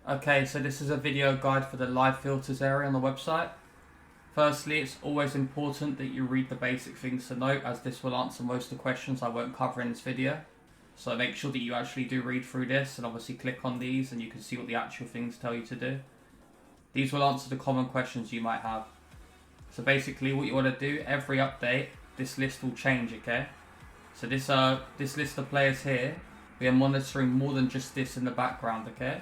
Okay, so this is a video guide for the live filters area on the website. Firstly, it's always important that you read the basic things to note, as this will answer most of the questions I won't cover in this video. So make sure that you actually do read through this and obviously click on these and you can see what the actual things tell you to do. These will answer the common questions you might have. So basically what you want to do, every update, this list will change, okay? So this list of players here, we are monitoring more than just this in the background, okay?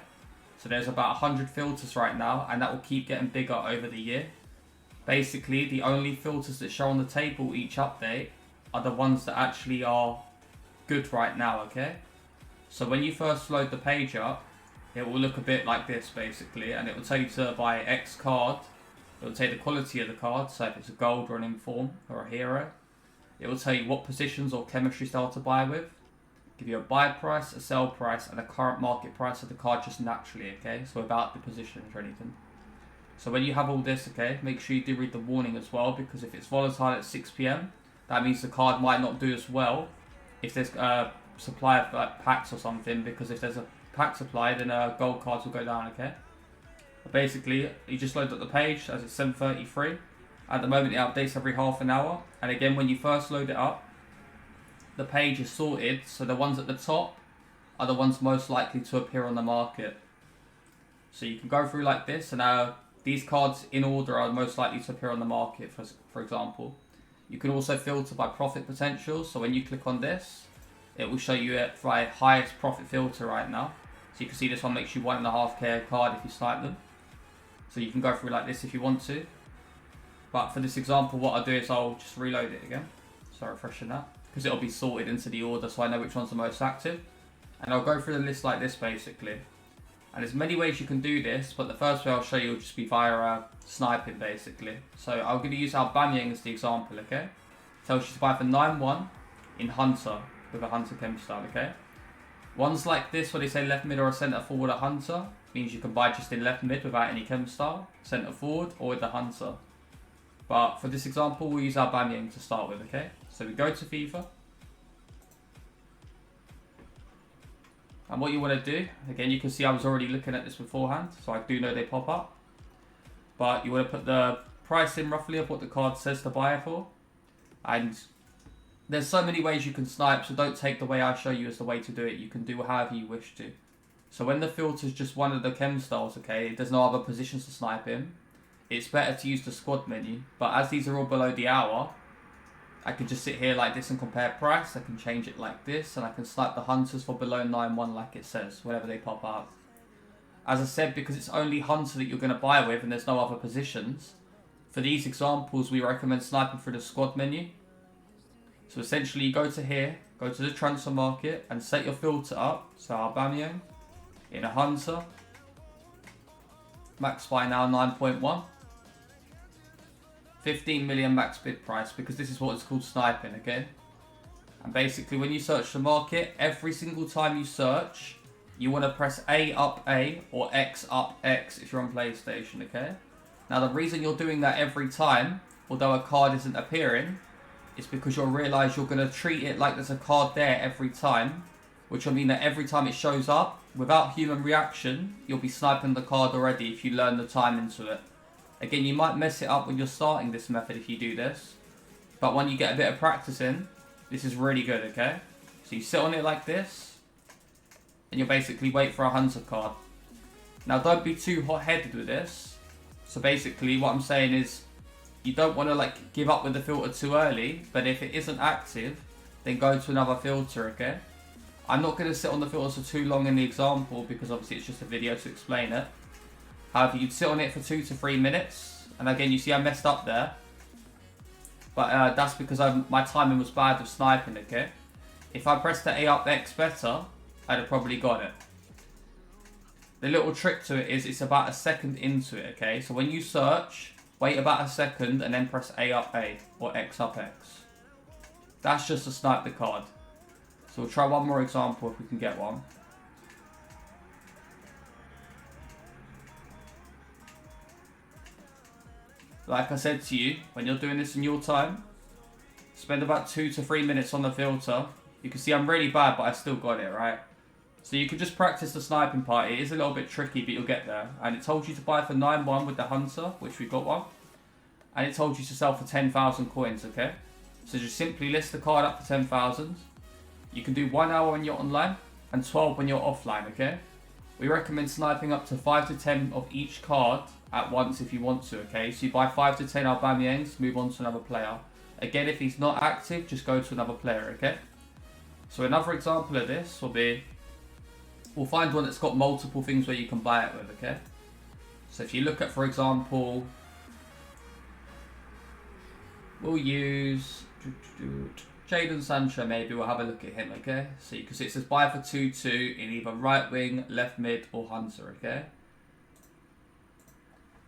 So there's about 100 filters right now, and that will keep getting bigger over the year. Basically, the only filters that show on the table each update are the ones that actually are good right now, okay? So when you first load the page up, it will look a bit like this basically, and it will tell you to buy X card. It will tell you the quality of the card, so if it's a gold or an inform or a hero. It will tell you what positions or chemistry style to buy with. Give you a buy price, a sell price, and a current market price of the card just naturally, okay? So without the positions or anything. So when you have all this, okay, make sure you do read the warning as well, because if it's volatile at 6 PM, that means the card might not do as well if there's a supply of packs or something, because if there's a pack supply, then gold cards will go down, okay? But basically, you just load up the page as it's 7:33. At the moment, it updates every half an hour. And again, when you first load it up, the page is sorted, so the ones at the top are the ones most likely to appear on the market. So you can go through like this, and these cards in order are most likely to appear on the market, for example. You can also filter by profit potential, so when you click on this, it will show you it by highest profit filter right now. So you can see this one makes you 1.5k a card if you snipe them. So you can go through like this if you want to. But for this example, what I'll do is I'll just reload it again. So refreshing that, because it'll be sorted into the order, so I know which one's the most active. And I'll go through the list like this basically. And there's many ways you can do this, but the first way I'll show you will just be via sniping basically. So I'm going to use Aubameyang as the example, okay? Tells you to buy for 9-1 in Hunter with a Hunter chem style, okay? Ones like this where they say left mid or a centre forward at Hunter means you can buy just in left mid without any chem style, centre forward or with the Hunter. But for this example, we'll use Aubameyang to start with, okay? So we go to FIFA. And what you want to do, again, you can see I was already looking at this beforehand, so I do know they pop up. But you want to put the price in roughly of what the card says to buy it for. And there's so many ways you can snipe, so don't take the way I show you as the way to do it. You can do however you wish to. So when the filter is just one of the chem styles, okay, there's no other positions to snipe in, it's better to use the squad menu. But as these are all below the hour, I can just sit here like this and compare price. I can change it like this, and I can snipe the hunters for below 9-1 like it says, whenever they pop up. As I said, because it's only hunter that you're going to buy with and there's no other positions, for these examples we recommend sniping through the squad menu. So essentially you go to here, go to the transfer market and set your filter up. So Aubameyang in a hunter, max buy now 9.1. 15 million max bid price, because this is what it's called sniping, okay? And basically when you search the market, every single time you search, you want to press A up A or X up X if you're on PlayStation, okay? Now the reason you're doing that every time, although a card isn't appearing, is because you'll realise you're going to treat it like there's a card there every time, which will mean that every time it shows up, without human reaction, you'll be sniping the card already if you learn the time into it. Again, you might mess it up when you're starting this method if you do this, but when you get a bit of practice in, this is really good, okay? So you sit on it like this, and you'll basically wait for a hunter card. Now don't be too hot-headed with this. So basically what I'm saying is, you don't want to give up with the filter too early, but if it isn't active, then go to another filter, okay? I'm not going to sit on the filters for too long in the example, because obviously it's just a video to explain it. However, you'd sit on it for 2 to 3 minutes, and again, you see I messed up there, but that's because my timing was bad with sniping, okay? If I pressed the A up X better, I'd have probably got it. The little trick to it is it's about a second into it, okay? So when you search, wait about a second and then press A up A or X up X. That's just to snipe the card. So we'll try one more example if we can get one. Like I said to you, when you're doing this in your time, spend about 2 to 3 minutes on the filter. You can see I'm really bad, but I still got it, right? So you can just practice the sniping part. It is a little bit tricky, but you'll get there. And it told you to buy for 9-1 with the hunter, which we got one. And it told you to sell for 10,000 coins, okay? So just simply list the card up for 10,000. You can do 1 hour when you're online and 12 when you're offline, okay? We recommend sniping up to 5 to 10 of each card at once if you want to, okay? So you buy 5 to 10 Aubameyangs, move on to another player. Again, if he's not active, just go to another player, okay? So another example of this will be, we'll find one that's got multiple things where you can buy it with, okay? So if you look at, for example, we'll use Jadon Sancho, maybe we'll have a look at him, okay? So you can see it says buy for 2-2 in either right wing, left mid, or hunter, okay?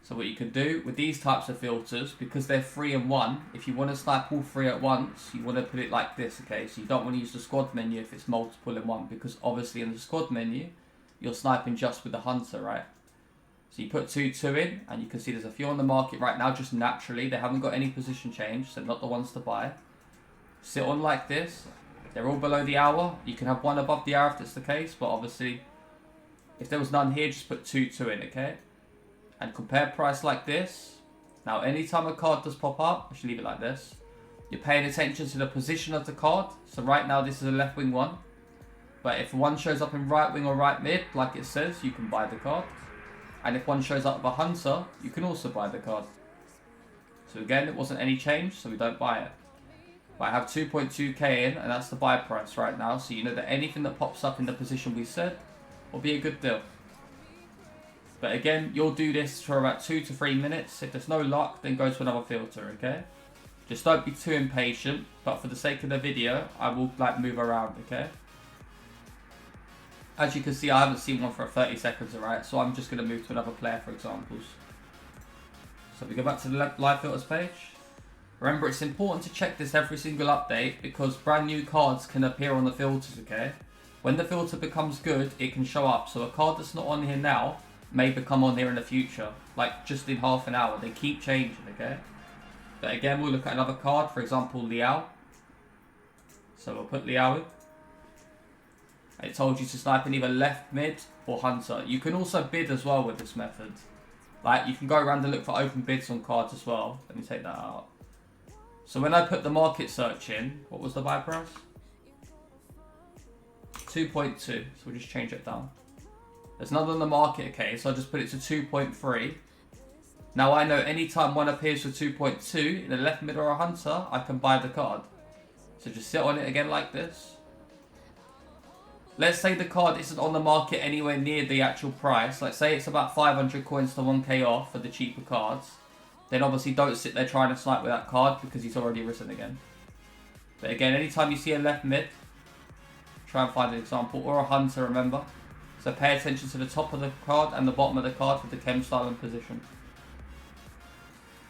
So what you can do with these types of filters, because they're 3 and 1, if you want to snipe all 3 at once, you want to put it like this, okay? So you don't want to use the squad menu if it's multiple in one, because obviously in the squad menu, you're sniping just with the hunter, right? So you put 2-2 in, and you can see there's a few on the market right now, just naturally. They haven't got any position change, so not the ones to buy. Sit on like this. They're all below the hour. You can have one above the hour if that's the case, but obviously, if there was none here, just put 2-2 in, okay? And compare price like this. Now, anytime a card does pop up, I should leave it like this. You're paying attention to the position of the card. So right now, this is a left wing one. But if one shows up in right wing or right mid, like it says, you can buy the card. And if one shows up with a hunter, you can also buy the card. So again, it wasn't any change, so we don't buy it. But I have 2.2k in, and that's the buy price right now. So you know that anything that pops up in the position we said will be a good deal. But again, you'll do this for about 2 to 3 minutes. If there's no luck, then go to another filter, okay? Just don't be too impatient, but for the sake of the video, I will move around, okay? As you can see, I haven't seen one for 30 seconds, alright? So I'm just going to move to another player for examples. So we go back to the live filters page. Remember, it's important to check this every single update because brand new cards can appear on the filters, okay? When the filter becomes good, it can show up. So a card that's not on here now may become on here in the future, like just in half an hour. They keep changing, okay? But again, we'll look at another card, for example, Liao. So we'll put Liao in. It told you to snipe in either left, mid, or hunter. You can also bid as well with this method. Like, you can go around and look for open bids on cards as well. Let me take that out. So when I put the market search in, what was the buy price? 2.2. So we'll just change it down. There's none on the market, okay, so I'll just put it to 2.3. Now I know anytime one appears for 2.2 in a left, mid, or a hunter, I can buy the card. So just sit on it again like this. Let's say the card isn't on the market anywhere near the actual price. Like say it's about 500 coins to 1k off for the cheaper cards. Then obviously don't sit there trying to snipe with that card because he's already risen again. But again, anytime you see a left mid, try and find an example. Or a hunter, remember. So pay attention to the top of the card and the bottom of the card with the chem style and position.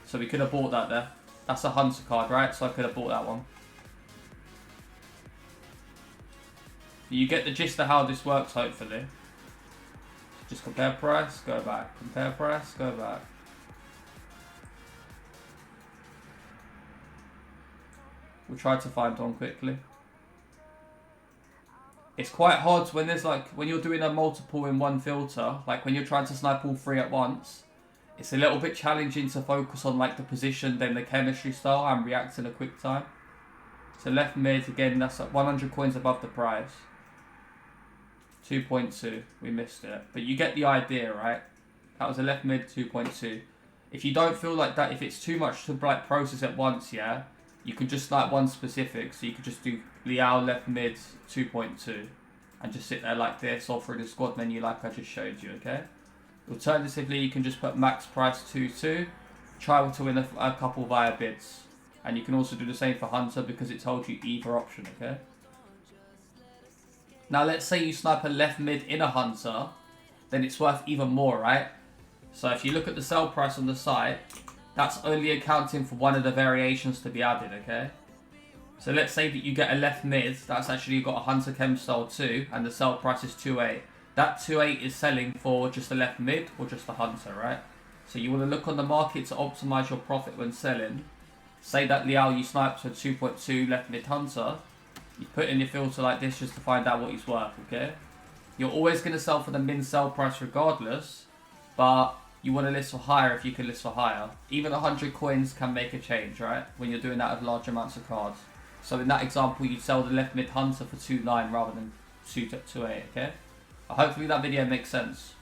So we could have bought that there. That's a hunter card, right? So I could have bought that one. You get the gist of how this works, hopefully. Just compare price, go back. Compare price, go back. We'll try to find one quickly. It's quite hard when there's when you're doing a multiple in one filter, like when you're trying to snipe all 3 at once, it's a little bit challenging to focus on the position, then the chemistry style and react in a quick time. So left mid, again, that's at 100 coins above the price. 2.2, we missed it. But you get the idea, right? That was a left mid 2.2. If you don't feel like that, if it's too much to process at once, yeah, you can just snipe one specific. So you could just do Liao left mid 2.2 and just sit there like this, or through the squad menu like I just showed you, okay? Alternatively, you can just put max price 2.2, try to win a couple via bids. And you can also do the same for hunter because it told you either option, okay? Now let's say you snipe a left mid in a hunter, then it's worth even more, right? So if you look at the sell price on the site, that's only accounting for one of the variations to be added, okay? So let's say that you get a left mid, that's actually got a hunter chem style 2, and the sell price is 2.8. That 2.8 is selling for just a left mid or just a hunter, right? So you want to look on the market to optimize your profit when selling. Say that Liao you sniped for 2.2 left mid hunter. You put in your filter like this just to find out what he's worth, okay? You're always going to sell for the min sell price regardless, but you want to list for higher if you can list for higher. Even 100 coins can make a change, right? When you're doing that with large amounts of cards. So in that example, you'd sell the left mid hunter for 2.9 rather than 2.8, okay? Hopefully that video makes sense.